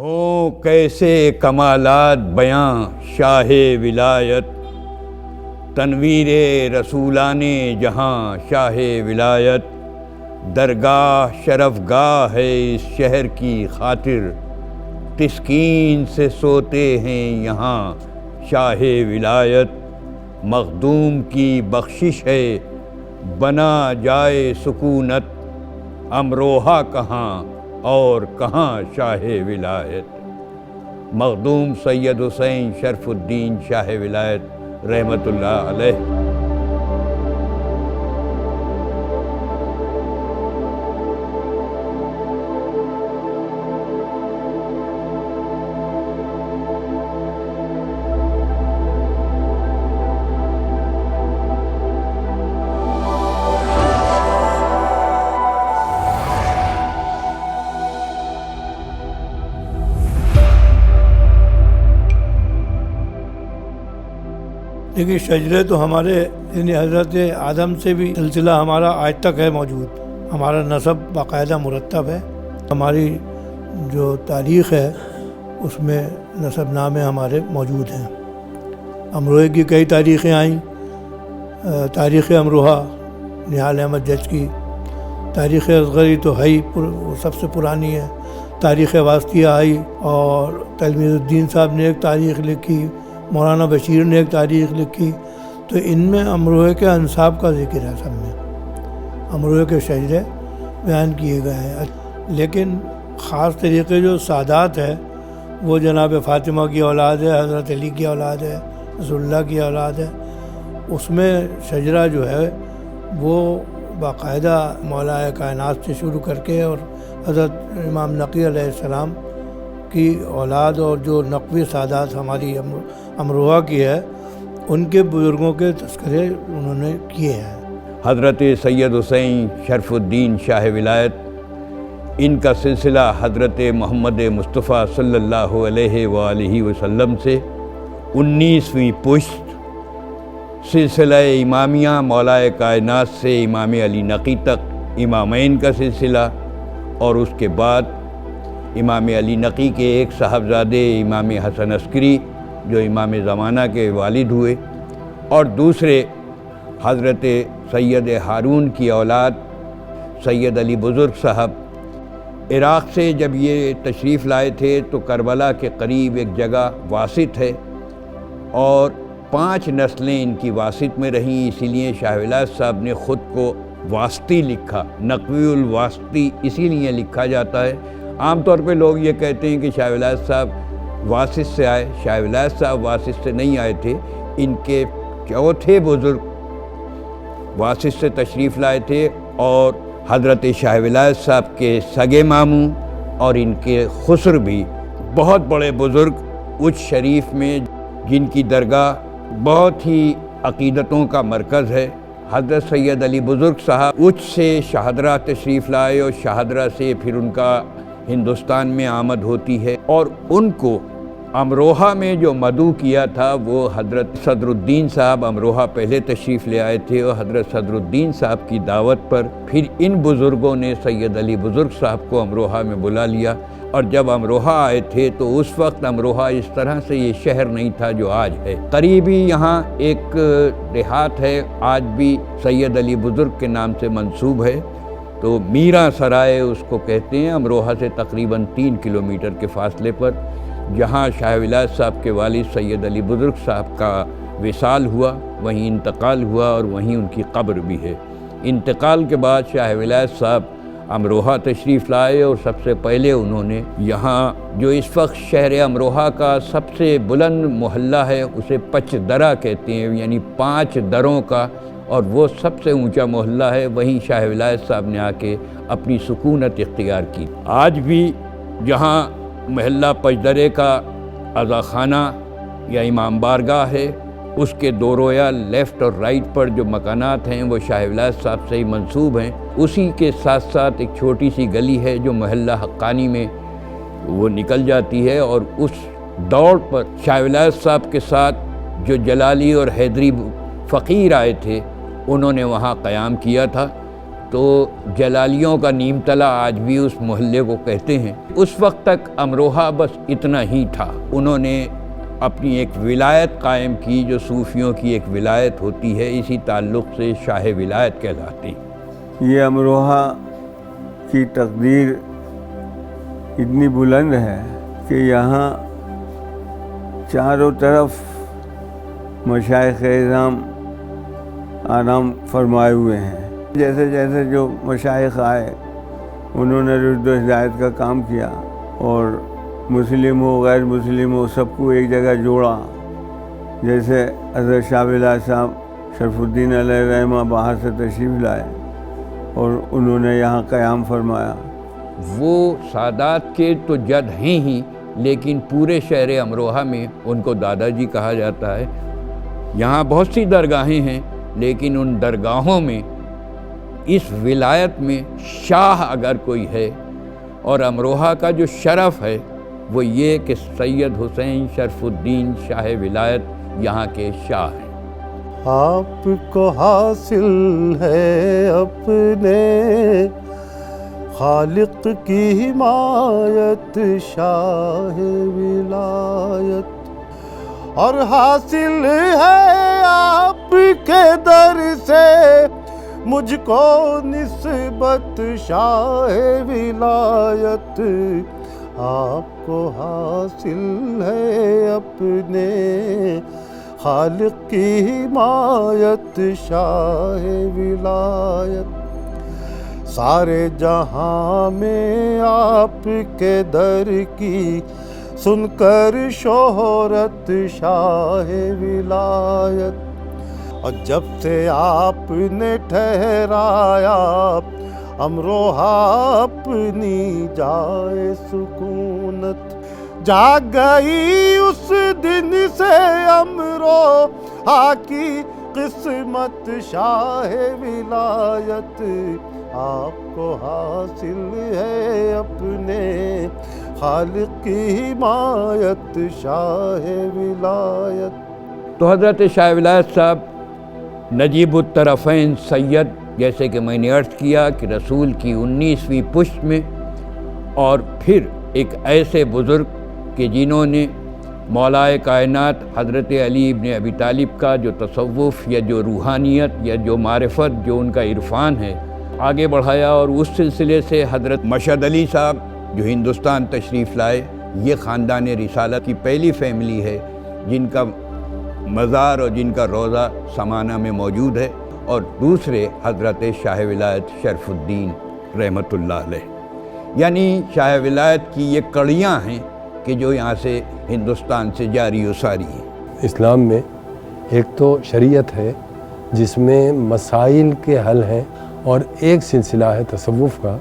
ہوں کیسے کمالات بیاں شاہ ولایت، تنویر رسولان جہاں شاہ ولایت، درگاہ شرف گاہ ہے اس شہر کی خاطر، تسکین سے سوتے ہیں یہاں شاہ ولایت، مخدوم کی بخشش ہے بنا جائے سکونت، امروہہ کہاں اور کہاں شاہ ولایت۔ مخدوم سید حسین شرف الدین شاہ ولایت رحمۃ اللہ علیہ۔ دیکھیے شجرے تو ہمارے یعنی حضرت آدم سے بھی سلسلہ ہمارا آج تک ہے موجود، ہمارا نسب باقاعدہ مرتب ہے، ہماری جو تاریخ ہے اس میں نسب نامے ہمارے موجود ہیں۔ امروہے کی کئی تاریخیں آئیں، تاریخ امروہہ نہال احمد جج کی، تاریخ اصغری تو ہے ہی وہ سب سے پرانی ہے، تاریخ واسطیہ آئی اور تلمیذ الدین صاحب نے ایک تاریخ لکھی، مولانا بشیر نے ایک تاریخ لکھی، تو ان میں امروہے کے انصاب کا ذکر ہے، سب میں امروہے کے شجرے بیان کیے گئے ہیں۔ لیکن خاص طریقے جو سادات ہے وہ جناب فاطمہ کی اولاد ہے، حضرت علی کی اولاد ہے، رسول اللہ کی اولاد ہے، اس میں شجرہ جو ہے وہ باقاعدہ مولا کائنات سے شروع کر کے اور حضرت امام نقی علیہ السلام کی اولاد اور جو نقوی سادات ہماری امروہہ کی ہے ان کے بزرگوں کے تذکرے انہوں نے کیے ہیں۔ حضرت سید حسین شرف الدین شاہ ولایت، ان کا سلسلہ حضرت محمد مصطفیٰ صلی اللہ علیہ وآلہ وسلم سے 19ویں پشت، سلسلہ امامیہ مولا کائنات سے امام علی نقی تک امامین کا سلسلہ، اور اس کے بعد امام علی نقی کے ایک صاحبزادے امام حسن عسکری جو امام زمانہ کے والد ہوئے، اور دوسرے حضرت سید ہارون کی اولاد سید علی بزرگ صاحب عراق سے جب یہ تشریف لائے تھے تو کربلا کے قریب ایک جگہ واسط ہے، اور 5 نسلیں ان کی واسط میں رہیں، اسی لیے شاہ ولایت صاحب نے خود کو واسطی لکھا، نقوی الواسطی اسی لیے لکھا جاتا ہے۔ عام طور پہ لوگ یہ کہتے ہیں کہ شاہ ولایت صاحب واسط سے آئے، شاہ ولایت صاحب واسط سے نہیں آئے تھے، ان کے چوتھے بزرگ واسط سے تشریف لائے تھے، اور حضرت شاہ ولایت صاحب کے سگے ماموں اور ان کے خسر بھی بہت بڑے بزرگ اچ شریف میں جن کی درگاہ بہت ہی عقیدتوں کا مرکز ہے۔ حضرت سید علی بزرگ صاحب اچ سے شاہدرہ تشریف لائے، اور شاہدرہ سے پھر ان کا ہندوستان میں آمد ہوتی ہے، اور ان کو امروہہ میں جو مدعو کیا تھا وہ حضرت صدر الدین صاحب امروہہ پہلے تشریف لے آئے تھے، اور حضرت صدر الدین صاحب کی دعوت پر پھر ان بزرگوں نے سید علی بزرگ صاحب کو امروہہ میں بلا لیا، اور جب امروہہ آئے تھے تو اس وقت امروہہ اس طرح سے یہ شہر نہیں تھا جو آج ہے۔ قریبی یہاں ایک دیہات ہے، آج بھی سید علی بزرگ کے نام سے منسوب ہے، تو میراں سرائے اس کو کہتے ہیں، امروہہ سے تقریباً 3 کلومیٹر کے فاصلے پر، جہاں شاہ ولایت صاحب کے والد سید علی بزرگ صاحب کا وصال ہوا، وہیں انتقال ہوا، اور وہیں ان کی قبر بھی ہے۔ انتقال کے بعد شاہ ولایت صاحب امروہہ تشریف لائے، اور سب سے پہلے انہوں نے یہاں جو اس وقت شہر امروہہ کا سب سے بلند محلہ ہے اسے پچ درہ کہتے ہیں، یعنی 5 دروں کا، اور وہ سب سے اونچا محلہ ہے، وہیں شاہ ولایت صاحب نے آ کے اپنی سکونت اختیار کی۔ آج بھی جہاں محلہ پچ درے کا عزا خانہ یا امام بارگاہ ہے، اس کے 2 رویا لیفٹ اور رائٹ پر جو مکانات ہیں وہ شاہ ولایت صاحب سے ہی منسوب ہیں۔ اسی کے ساتھ ساتھ ایک چھوٹی سی گلی ہے جو محلہ حقانی میں وہ نکل جاتی ہے، اور اس دوڑ پر شاہ ولایت صاحب کے ساتھ جو جلالی اور حیدری فقیر آئے تھے انہوں نے وہاں قیام کیا تھا، تو جلالیوں کا نیم تلا آج بھی اس محلے کو کہتے ہیں۔ اس وقت تک امروہہ بس اتنا ہی تھا۔ انہوں نے اپنی ایک ولایت قائم کی جو صوفیوں کی ایک ولایت ہوتی ہے، اسی تعلق سے شاہ ولایت کہلاتی۔ یہ امروہہ کی تقدیر اتنی بلند ہے کہ یہاں چاروں طرف مشائخ اعظام آرام فرمائے ہوئے ہیں۔ جیسے جیسے جو مشائخ آئے انہوں نے رشد و ہدایت کا کام کیا، اور مسلم ہو غیر مسلم ہو سب کو ایک جگہ جوڑا۔ جیسے حضرت شاہ ولایت صاحب شرف الدین علیہ رحمہ باہر سے تشریف لائے اور انہوں نے یہاں قیام فرمایا۔ وہ سادات کے تو جد ہیں ہی، لیکن پورے شہر امروہہ میں ان کو دادا جی کہا جاتا ہے۔ یہاں بہت سی درگاہیں ہیں، لیکن ان درگاہوں میں اس ولایت میں شاہ اگر کوئی ہے، اور امروہہ کا جو شرف ہے وہ یہ کہ سید حسین شرف الدین شاہ ولایت یہاں کے شاہ ہیں۔ آپ کو حاصل ہے اپنے خالق کی حمایت شاہ ولایت، اور حاصل ہے آپ کے در سے مجھ کو نسبت شاہ ولایت۔ آپ کو حاصل ہے اپنے خالق کی حمایت شاہ ولایت، سارے جہاں میں آپ کے در کی سن کر شہرت شاہ ولایت، اور جب سے آپ نے ٹھہرایا امروہہ اپنی جائے سکونت، جاگ گئی اس دن سے امروہہ کی قسمت شاہ ولایت۔ آپ کو حاصل ہے اپنے خالق کی حمایت شاہ ولایت۔ تو حضرت شاہ ولایت صاحب نجیب الطرفین سید، جیسے کہ میں نے عرض کیا کہ رسول کی 19ویں پشت میں، اور پھر ایک ایسے بزرگ کہ جنہوں نے مولائے کائنات حضرت علی ابن ابی طالب کا جو تصوف یا جو روحانیت یا جو معرفت جو ان کا عرفان ہے آگے بڑھایا، اور اس سلسلے سے حضرت مشہد علی صاحب جو ہندوستان تشریف لائے، یہ خاندان رسالت کی پہلی فیملی ہے جن کا مزار اور جن کا روضہ سمانہ میں موجود ہے، اور دوسرے حضرت شاہ ولایت شرف الدین رحمۃ اللہ علیہ۔ یعنی شاہ ولایت کی یہ کڑیاں ہیں کہ جو یہاں سے ہندوستان سے جاری و ساری ہیں۔ اسلام میں ایک تو شریعت ہے جس میں مسائل کے حل ہیں، اور ایک سلسلہ ہے تصوف کا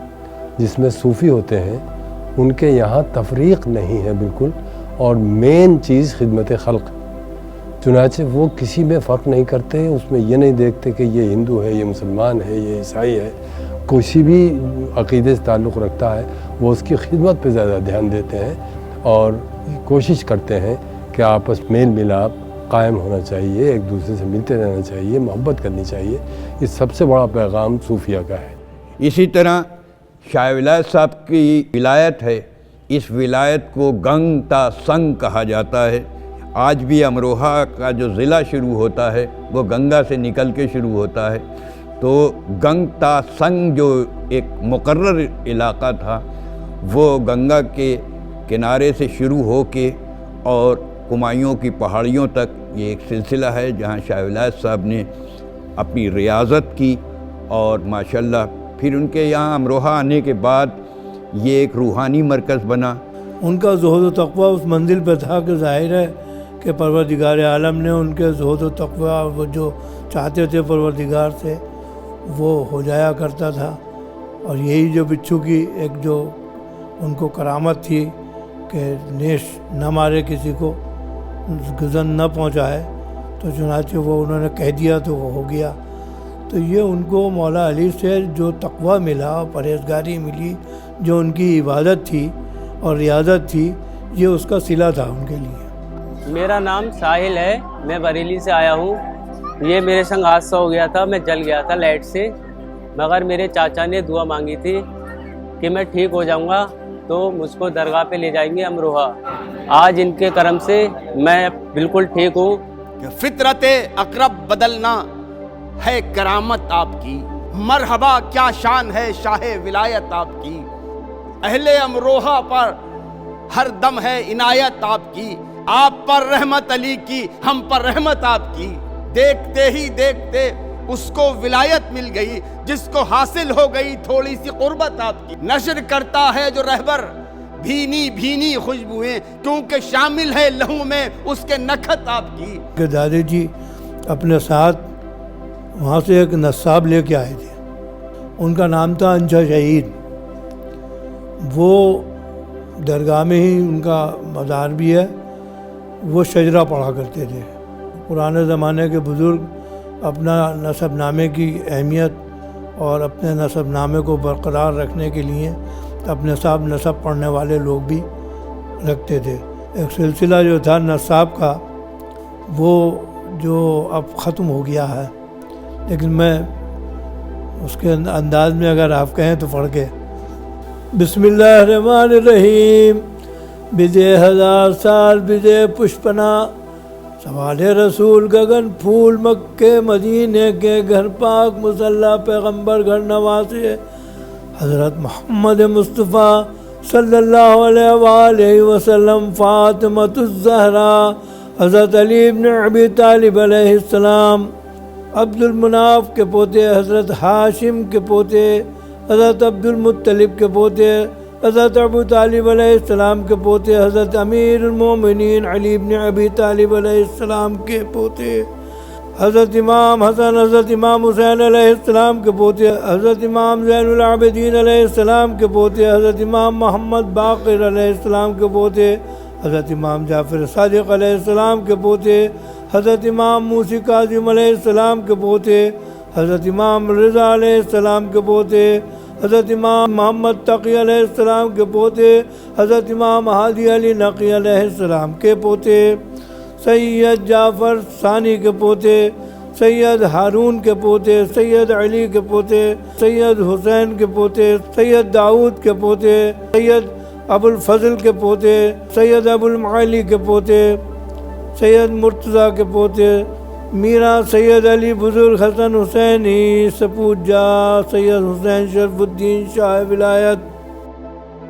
جس میں صوفی ہوتے ہیں، ان کے یہاں تفریق نہیں ہے بالکل، اور مین چیز خدمت خلق۔ چنانچہ وہ کسی میں فرق نہیں کرتے، اس میں یہ نہیں دیکھتے کہ یہ ہندو ہے، یہ مسلمان ہے، یہ عیسائی ہے، کسی بھی عقیدے سے تعلق رکھتا ہے وہ اس کی خدمت پہ زیادہ دھیان دیتے ہیں، اور کوشش کرتے ہیں کہ آپس میل ملاپ قائم ہونا چاہیے، ایک دوسرے سے ملتے رہنا چاہیے، محبت کرنی چاہیے۔ یہ سب سے بڑا پیغام صوفیہ کا ہے۔ اسی طرح شاہ ولایت صاحب کی ولایت ہے، اس ولایت کو گنگ تا سنگ کہا جاتا ہے۔ آج بھی امروہہ کا جو ضلع شروع ہوتا ہے وہ گنگا سے نکل کے شروع ہوتا ہے، تو گنگ تا سنگ جو ایک مقرر علاقہ تھا وہ گنگا کے کنارے سے شروع ہو کے اور کمائیوں کی پہاڑیوں تک یہ ایک سلسلہ ہے جہاں شاہ ولایت صاحب نے اپنی ریاضت کی، اور ماشاءاللہ پھر ان کے یہاں امروہہ آنے کے بعد یہ ایک روحانی مرکز بنا۔ ان کا زہد و تقویٰ اس منزل پہ تھا کہ ظاہر ہے کہ پروردگار عالم نے ان کے زہد و تقویٰ وہ جو چاہتے تھے پروردگار سے وہ ہو جایا کرتا تھا، اور یہی جو بچھو کی ایک جو ان کو کرامت تھی کہ نیش نہ مارے کسی کو، گزن نہ پہنچائے، تو چنانچہ وہ انہوں نے کہہ دیا تو وہ ہو گیا۔ تو یہ ان کو مولا علی سے جو تقویٰ ملا، پرہیزگاری ملی، جو ان کی عبادت تھی اور ریاضت تھی، یہ اس کا صلہ تھا ان کے لیے۔ میرا نام ساحل ہے، میں بریلی سے آیا ہوں۔ یہ میرے سنگ حادثہ ہو گیا تھا، میں جل گیا تھا لائٹ سے۔ مگر میرے چاچا نے دعا مانگی تھی کہ میں ٹھیک ہو جاؤں گا تو مجھ کو درگاہ پہ لے جائیں گے امروہہ۔ آج ان کے کرم سے میں بالکل ٹھیک ہوں۔ کہ فطرت اقرب بدلنا ہے کرامت آپ کی، مرحبا کیا شان ہے شاہ ولایت آپ کی، اہل امروہہ پر ہر دم ہے عنایت آپ کی، آپ پر رحمت علی کی ہم پر رحمت آپ کی، دیکھتے ہی دیکھتے اس کو ولایت مل گئی جس کو حاصل ہو گئی تھوڑی سی قربت آپ کی، نشر کرتا ہے جو رہبر بھینی بھینی خوشبوئیں کیونکہ شامل ہے لہو میں اس کے نکھت آپ کی۔ کہ دادی جی اپنے ساتھ وہاں سے ایک نصاب لے کے آئے تھے، ان کا نام تھا انجا شہید، وہ درگاہ میں ہی ان کا مزار بھی ہے، وہ شجرہ پڑھا کرتے تھے۔ پرانے زمانے کے بزرگ اپنا نسب نامے کی اہمیت اور اپنے نسب نامے کو برقرار رکھنے کے لیے اپنے ساتھ نسب پڑھنے والے لوگ بھی رکھتے تھے۔ ایک سلسلہ جو تھا نصاب کا وہ جو اب ختم ہو گیا ہے، لیکن میں اس کے انداز میں اگر آپ کہیں تو پڑھ کے بسم اللہ الرحمن الرحیم، بجے ہزار سال بجے پشپنا، سوال رسول گگن پھول مکے مدینے کے گھر پاک مصلی پیغمبر گھر نواسے حضرت محمد مصطفیٰ صلی اللہ علیہ وآلہ وسلم، فاطمۃ الزہرا، حضرت علی بن ابی طالب علیہ السلام، عبد المناف کے پوتے، حضرت ہاشم کے پوتے، حضرت عبد المطلب کے پوتے، حضرت ابو طالب علیہ السلام کے پوتے، حضرت امیر المومنین علی بن ابی طالب علیہ السلام کے پوتے، حضرت امام حسن، حضرت امام حسین علیہ السلام کے پوتے، حضرت امام زین العابدین علیہ السلام کے پوتے، حضرت امام محمد باقر علیہ السلام کے پوتے، حضرت امام جعفر صادق علیہ السلام کے پوتے، حضرت امام موسی کاظم علیہ السلام کے پوتے، حضرت امام رضا علیہ السلام کے پوتے، حضرت امام محمد تقی علیہ السلام کے پوتے، حضرت امام ہادی علی نقی علیہ السلام کے پوتے، سید جعفر ثانی کے پوتے، سید ہارون کے پوتے، سید علی کے پوتے، سید حسین کے پوتے، سید داؤد کے پوتے، سید ابو الفضل کے پوتے، سید ابو المعالی کے پوتے، سید مرتضیٰ کے پوتے، میرا سید علی بزرگ حسن حسینی سپوجا، سید حسین شرف الدین شاہ ولایت۔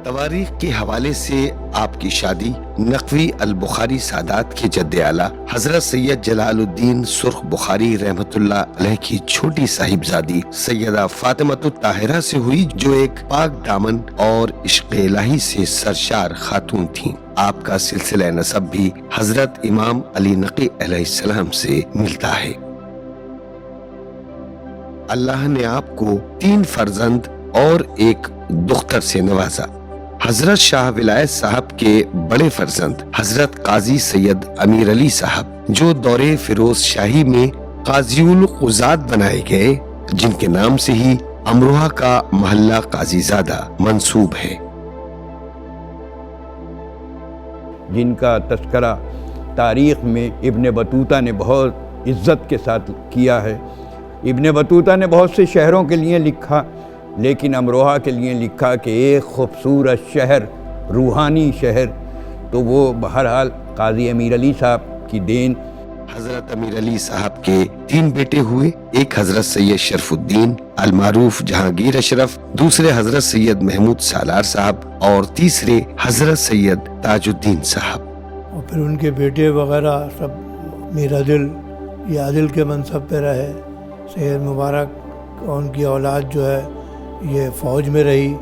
تواریخ کے حوالے سے آپ کی شادی نقوی البخاری سادات کے جد اعلیٰ حضرت سید جلال الدین سرخ بخاری رحمت اللہ علیہ کی چھوٹی صاحبزادی سیدہ فاطمۃ الطاہرہ سے ہوئی، جو ایک پاک دامن اور عشق الہی سے سرشار خاتون تھیں۔ آپ کا سلسلہ نسب بھی حضرت امام علی نقی علیہ السلام سے ملتا ہے۔ اللہ نے آپ کو 3 فرزند اور ایک دختر سے نوازا۔ حضرت شاہ ولایت صاحب کے بڑے فرزند حضرت قاضی سید امیر علی صاحب، جو دور فیروز شاہی میں قاضی القضات بنائے گئے، جن کے نام سے ہی امروہہ کا محلہ قاضی زادہ منسوب ہے، جن کا تذکرہ تاریخ میں ابن بطوطہ نے بہت عزت کے ساتھ کیا ہے۔ ابن بطوطہ نے بہت سے شہروں کے لیے لکھا، لیکن امروہہ کے لیے لکھا کہ ایک خوبصورت شہر، روحانی شہر، تو وہ بہرحال قاضی امیر علی صاحب کی دین۔ حضرت امیر علی صاحب کے 3 بیٹے ہوئے، ایک حضرت سید شرف الدین المعروف جہانگیر اشرف، دوسرے حضرت سید محمود سالار صاحب اور تیسرے حضرت سید تاج الدین صاحب۔ اور پھر ان کے بیٹے وغیرہ سب میر عادل یا عادل کے منصب پہ رہے، سید مبارک اور ان کی اولاد جو ہے یہ فوج میں رہی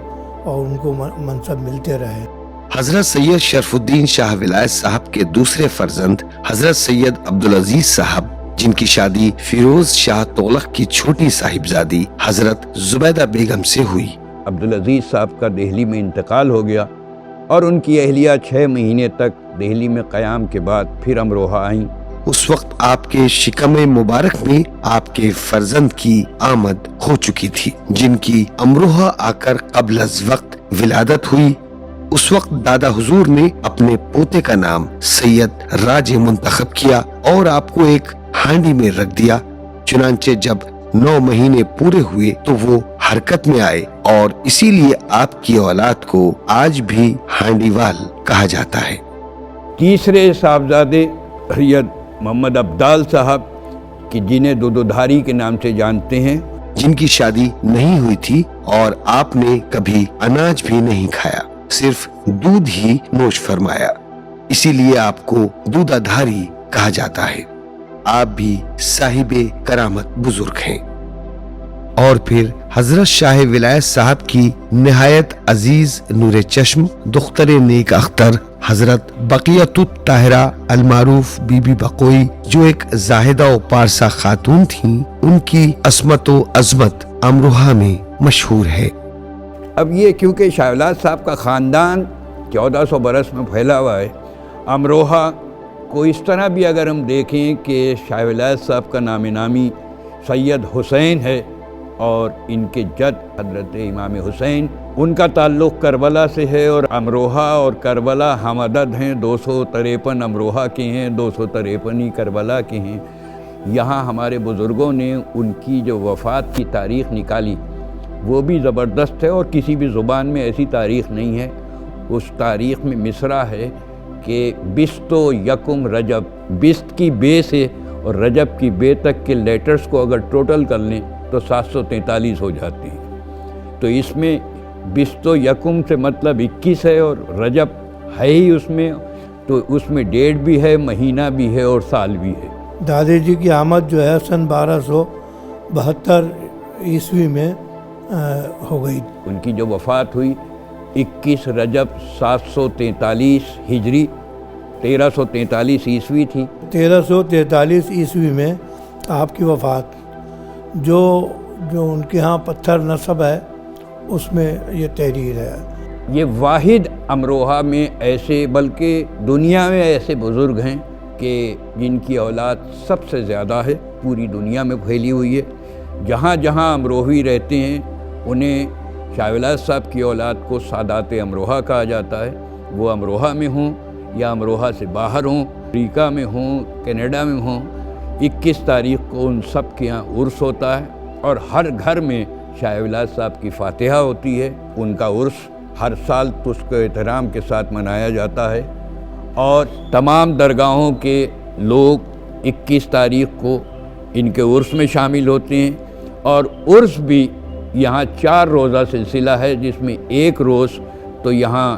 اور ان کو منصب ملتے رہے۔ حضرت سید شرف الدین شاہ ولایت صاحب کے دوسرے فرزند حضرت سید عبدالعزیز صاحب، جن کی شادی فیروز شاہ تغلق کی چھوٹی صاحبزادی حضرت زبیدہ بیگم سے ہوئی۔ عبدالعزیز صاحب کا دہلی میں انتقال ہو گیا اور ان کی اہلیہ 6 مہینے تک دہلی میں قیام کے بعد پھر امروہہ آئیں۔ اس وقت آپ کے شکم مبارک میں آپ کے فرزند کی آمد ہو چکی تھی، جن کی امروہہ آ کر قبل از وقت ولادت ہوئی۔ اس وقت دادا حضور نے اپنے پوتے کا نام سید راج منتخب کیا اور آپ کو ایک ہانڈی میں رکھ دیا۔ چنانچہ جب 9 مہینے پورے ہوئے تو وہ حرکت میں آئے اور اسی لیے آپ کی اولاد کو آج بھی ہانڈیوال کہا جاتا ہے۔ تیسرے صاحبزادے سید محمد ابدال صاحب کہ جنہیں دودھاری کے نام سے جانتے ہیں، جن کی شادی نہیں ہوئی تھی اور آپ نے کبھی اناج بھی نہیں کھایا، صرف دودھ ہی نوش فرمایا، اسی لیے آپ کو دودھا دھاری کہا جاتا ہے۔ آپ بھی صاحب کرامت بزرگ ہیں۔ اور پھر حضرت شاہ ولایت صاحب کی نہایت عزیز نور چشم دختر نیک اختر حضرت بقیت الطاہرہ المعروف بی بی بقوئی، جو ایک زاہدہ و پارسا خاتون تھیں، ان کی عصمت و عظمت امروہہ میں مشہور ہے۔ اب یہ کیونکہ شاہ ولایت صاحب کا خاندان 1400 برس میں پھیلا ہوا ہے، امروہہ کو اس طرح بھی اگر ہم دیکھیں کہ شاہ ولایت صاحب کا نام نامی سید حسین ہے اور ان کے جد حضرت امام حسین، ان کا تعلق کربلا سے ہے، اور امروہہ اور کربلا ہم عدد ہیں، 253 امروہہ کے ہیں، 253 ہی کربلا کے ہیں۔ یہاں ہمارے بزرگوں نے ان کی جو وفات کی تاریخ نکالی وہ بھی زبردست ہے، اور کسی بھی زبان میں ایسی تاریخ نہیں ہے۔ اس تاریخ میں مصرع ہے کہ 20 یکم رجب، 20 کی بے سے اور رجب کی بے تک کے لیٹرز کو اگر ٹوٹل کر لیں تو 743 ہو جاتی ہے۔ تو اس میں 20 یکم سے مطلب 21 ہے، اور رجب ہے ہی اس میں، تو اس میں ڈیٹ بھی ہے، مہینہ بھی ہے اور سال بھی ہے۔ دادی جی کی آمد جو ہے سن 1272 عیسوی میں ہو گئی۔ ان کی جو وفات ہوئی 21 رجب 743 ہجری، 1343 عیسوی تھی۔ 1343 عیسوی میں آپ کی وفات، جو ان کے ہاں پتھر نسب ہے اس میں یہ تحریر ہے۔ یہ واحد امروہہ میں ایسے، بلکہ دنیا میں ایسے بزرگ ہیں کہ جن کی اولاد سب سے زیادہ ہے، پوری دنیا میں پھیلی ہوئی ہے۔ جہاں جہاں امروہی رہتے ہیں انہیں شاہ ولایت صاحب کی اولاد کو سادات امروہہ کہا جاتا ہے۔ وہ امروہہ میں ہوں یا امروہہ سے باہر ہوں، امریکہ میں ہوں، کینیڈا میں ہوں، 21 تاریخ کو ان سب کے یہاں عرس ہوتا ہے، اور ہر گھر میں شاہ ولایت صاحب کی فاتحہ ہوتی ہے۔ ان کا عرس ہر سال تسک و احترام کے ساتھ منایا جاتا ہے، اور تمام درگاہوں کے لوگ 21 تاریخ کو ان کے عرس میں شامل ہوتے ہیں۔ اور عرس بھی یہاں 4 روزہ سلسلہ ہے، جس میں ایک روز تو یہاں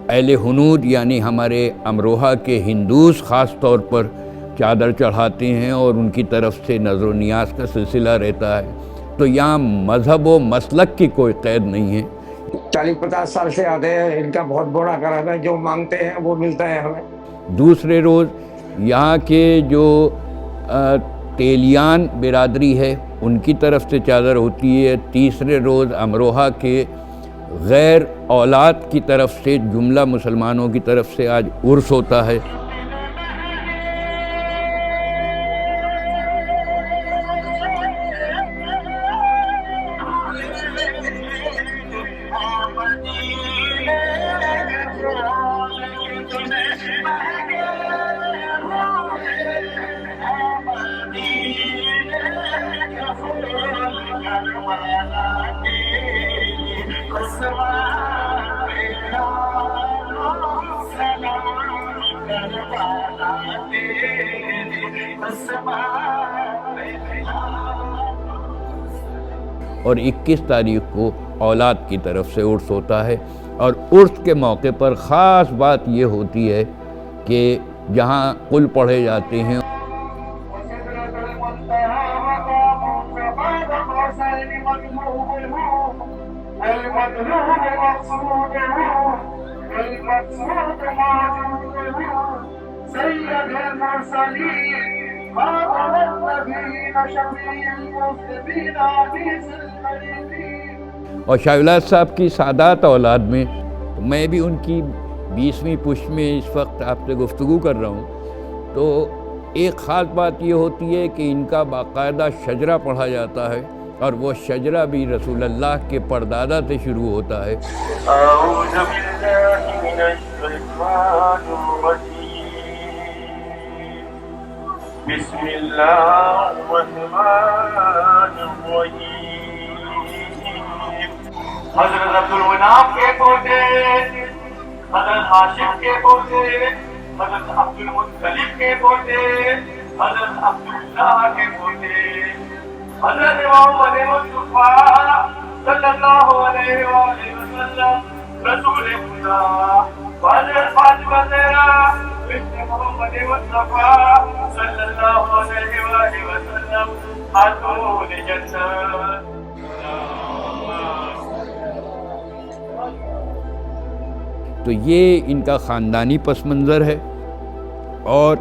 اہل ہنود یعنی ہمارے امروہہ کے ہندوز خاص طور پر چادر چڑھاتے ہیں، اور ان کی طرف سے نظر و نیاز کا سلسلہ رہتا ہے۔ تو یہاں مذہب و مسلک کی کوئی قید نہیں ہے۔ 40-50 سال سے آتے ہیں، ان کا بہت بڑا کرانا ہے، جو مانگتے ہیں وہ ملتا ہے ہمیں۔ دوسرے روز یہاں کے جو تیلیان برادری ہے ان کی طرف سے چادر ہوتی ہے۔ تیسرے روز امروہہ کے غیر اولاد کی طرف سے، جملہ مسلمانوں کی طرف سے آج عرس ہوتا ہے۔ اور 21 تاریخ کو اولاد کی طرف سے عرس ہوتا ہے۔ اور عرس کے موقع پر خاص بات یہ ہوتی ہے کہ جہاں قل پڑھے جاتے ہیں، اور شاہ ولایت صاحب کی سادات اولاد میں، میں بھی ان کی 20ویں پشت میں اس وقت آپ سے گفتگو کر رہا ہوں، تو ایک خاص بات یہ ہوتی ہے کہ ان کا باقاعدہ شجرہ پڑھا جاتا ہے، اور وہ شجرہ بھی رسول اللہ کے پردادا سے شروع ہوتا ہے۔ اعوذ باللہ من الشیطان الرجیم، بسم اللہ الرحمن الرحیم، حضرت عبدالمناف کے پوتے، حضرت ہاشم کے پوتے، حضرت عبدالمطلب کے پوتے، حضرت عبداللہ کے پوتے، حضرت محمد مصطفیٰ صلی اللہ علیہ وآلہ وسلم رسول خدا، حضرت فاطمہ زہرا بنت محمد مصطفیٰ صلی اللہ علیہ وآلہ وسلم خاتون جنت۔ تو یہ ان کا خاندانی پس منظر ہے۔ اور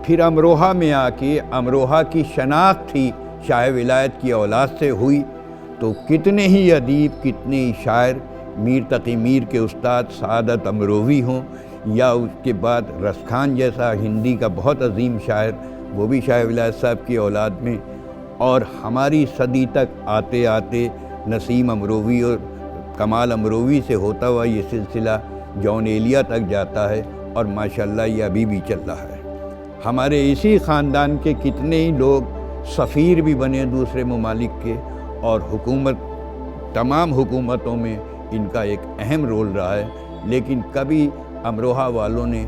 پھر امروہہ میں آ کے امروہہ کی شناخت تھی شاہ ولایت کی اولاد سے ہوئی، تو کتنے ہی ادیب، کتنے ہی شاعر، میر تقی میر کے استاد سعادت امروہی ہوں، یا اس کے بعد رس خان جیسا ہندی کا بہت عظیم شاعر، وہ بھی شاہ ولایت صاحب کی اولاد میں، اور ہماری صدی تک آتے آتے نسیم امروہی اور کمال امروہی سے ہوتا ہوا یہ سلسلہ جون ایلیا تک جاتا ہے، اور ماشاءاللہ یہ ابھی بھی چل رہا ہے۔ ہمارے اسی خاندان کے کتنے ہی لوگ سفیر بھی بنے دوسرے ممالک کے، اور حکومت، تمام حکومتوں میں ان کا ایک اہم رول رہا ہے، لیکن کبھی امروہہ والوں نے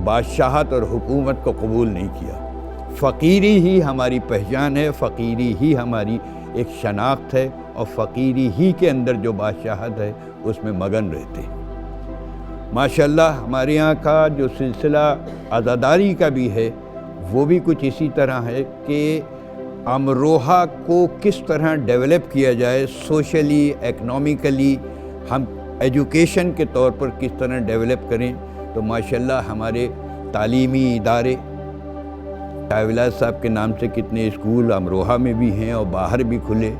بادشاہت اور حکومت کو قبول نہیں کیا۔ فقیری ہی ہماری پہچان ہے، فقیری ہی ہماری ایک شناخت ہے، اور فقیری ہی کے اندر جو بادشاہت ہے اس میں مگن رہتے ہیں۔ ماشاءاللہ ہمارے یہاں کا جو سلسلہ عزاداری کا بھی ہے وہ بھی کچھ اسی طرح ہے کہ امروہہ کو کس طرح ڈیولپ کیا جائے، سوشلی، اکنامیکلی، ہم ایجوکیشن کے طور پر کس طرح ڈیولپ کریں۔ تو ماشاءاللہ ہمارے تعلیمی ادارے، شاہ ولایت صاحب کے نام سے کتنے اسکول امروہہ میں بھی ہیں اور باہر بھی کھلے،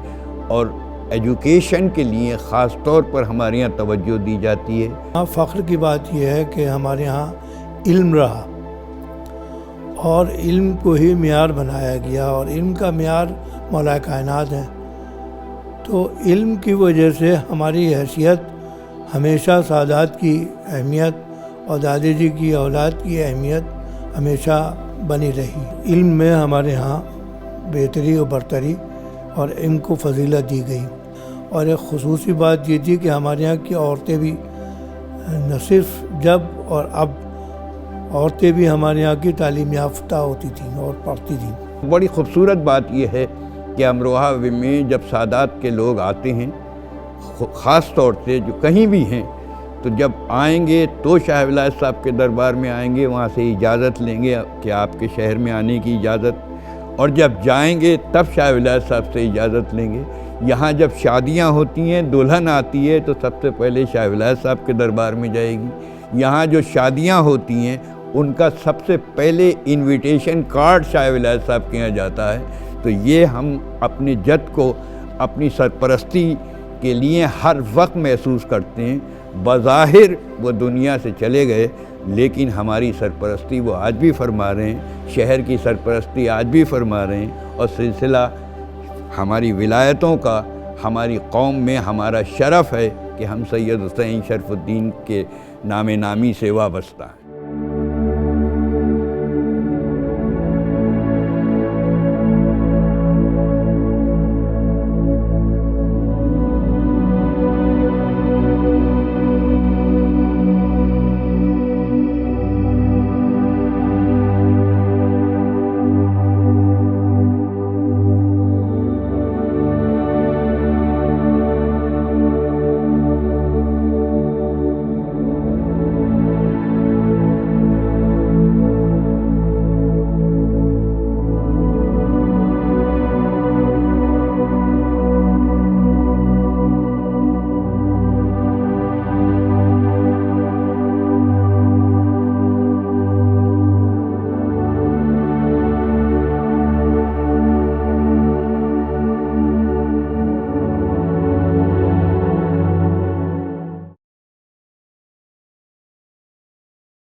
اور ایجوکیشن کے لیے خاص طور پر ہمارے یہاں توجہ دی جاتی ہے۔ ہاں، فخر کی بات یہ ہے کہ ہمارے ہاں علم رہا، اور علم کو ہی معیار بنایا گیا، اور علم کا معیار مولا کائنات ہے۔ تو علم کی وجہ سے ہماری حیثیت ہمیشہ سادات کی اہمیت اور دادی جی کی اولاد کی اہمیت ہمیشہ بنی رہی۔ علم میں ہمارے ہاں بہتری و برتری اور علم کو فضیلت دی گئی۔ اور ایک خصوصی بات یہ تھی کہ ہمارے یہاں کی عورتیں بھی، نہ صرف جب اور اب، عورتیں بھی ہمارے یہاں کی تعلیم یافتہ ہوتی تھیں اور پڑھتی تھیں۔ بڑی خوبصورت بات یہ ہے کہ امروہہ میں جب سادات کے لوگ آتے ہیں، خاص طور سے جو کہیں بھی ہیں، تو جب آئیں گے تو شاہ ولایت صاحب کے دربار میں آئیں گے، وہاں سے اجازت لیں گے کہ آپ کے شہر میں آنے کی اجازت، اور جب جائیں گے تب شاہ ولایت صاحب سے اجازت لیں گے۔ یہاں جب شادیاں ہوتی ہیں، دلہن آتی ہے تو سب سے پہلے شاہ ولایت صاحب کے دربار میں جائے گی۔ یہاں جو شادیاں ہوتی ہیں ان کا سب سے پہلے انویٹیشن کارڈ شاہ ولایت صاحب کے یہاں جاتا ہے۔ تو یہ ہم اپنے جد کو اپنی سرپرستی کے لیے ہر وقت محسوس کرتے ہیں۔ بظاہر وہ دنیا سے چلے گئے، لیکن ہماری سرپرستی وہ آج بھی فرما رہے ہیں، شہر کی سرپرستی آج بھی فرما رہے ہیں، اور سلسلہ ہماری ولایتوں کا ہماری قوم میں ہمارا شرف ہے کہ ہم سید حسین شرف الدین کے نام نامی سے وابستہ ہیں۔